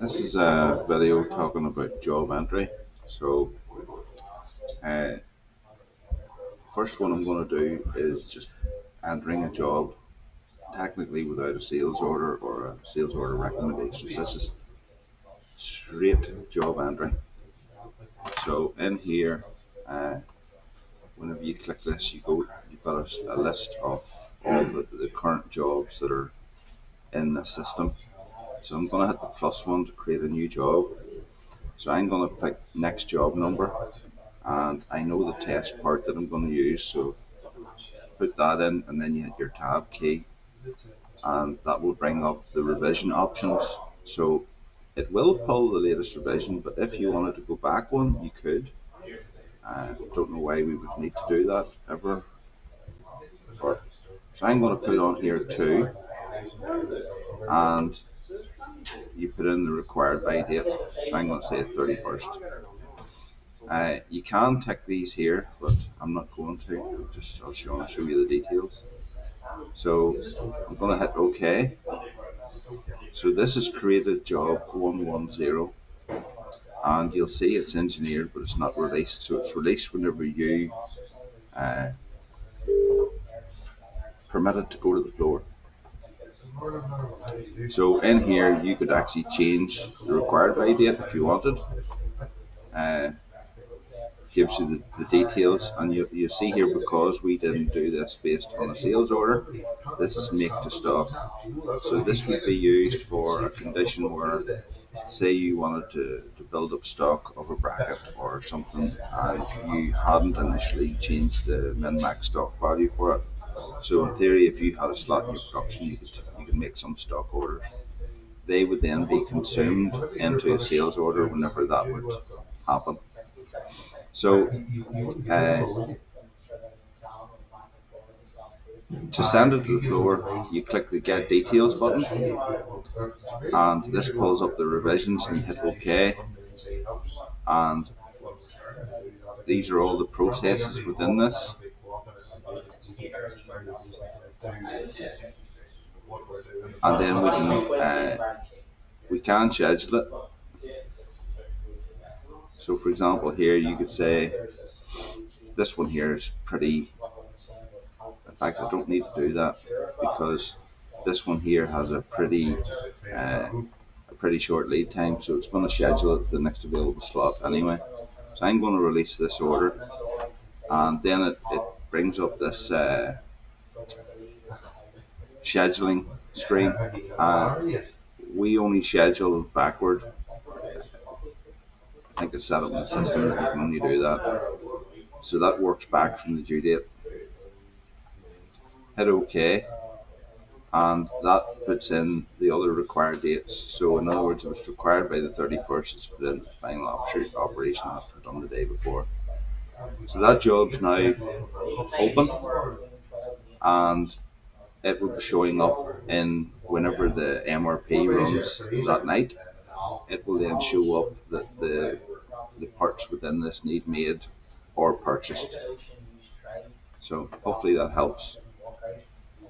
This is a video talking about job entry. So, uh, first one I'm going to do is just entering a job technically without a sales order or a sales order recommendation. So this is straight job entry. So in here, uh, whenever you click this, you've got a list of all the current jobs that are in the system. So I'm going to hit the plus one to create a new job. So I'm going to pick next job number, and I know the test part that I'm going to use. So put that in, and then you hit your tab key, and that will bring up the revision options. So it will pull the latest revision, but if you wanted to go back one, you could. I don't know why we would need to do that ever. But, so I'm going to put on here two, and you put in the required by date. So I'm going to say 31st. You can tick these here, but I'm not going to. I'll show you the details. So I'm going to hit OK. So this is created job 110, and you'll see it's engineered, but it's not released. So it's released whenever you uh, permit it to go to the floor. So in here, you could actually change the required by date if you wanted. Uh, Gives you the details, and you see here, because we didn't do this based on a sales order, this is make to stock. So this would be used for a condition where, say you wanted to build up stock of a bracket or something, and you hadn't initially changed the min-max stock value for it. So in theory, if you had a slot in your production, you could make some stock orders. They would then be consumed into a sales order whenever that would happen. So to send it to the floor, you click the Get Details button, and this pulls up the revisions, and you hit OK. And these are all the processes within this. And then we can schedule it. So for example, here you could say this one here is pretty. In fact, I don't need to do that, because this one here has uh, a pretty short lead time, so it's going to schedule it to the next available slot anyway. So I'm going to release this order, and then it brings up this scheduling screen. We only schedule backward. I think it's set up in the system that you can only do that. So that works back from the due date. Hit OK, and that puts in the other required dates. So in other words, if it's required by the 31st, it's put in the final operation after done the day before. So that job's now open, and it will be showing up in whenever the MRP runs that night. It will then show up that the parts within this need made or purchased. So hopefully that helps.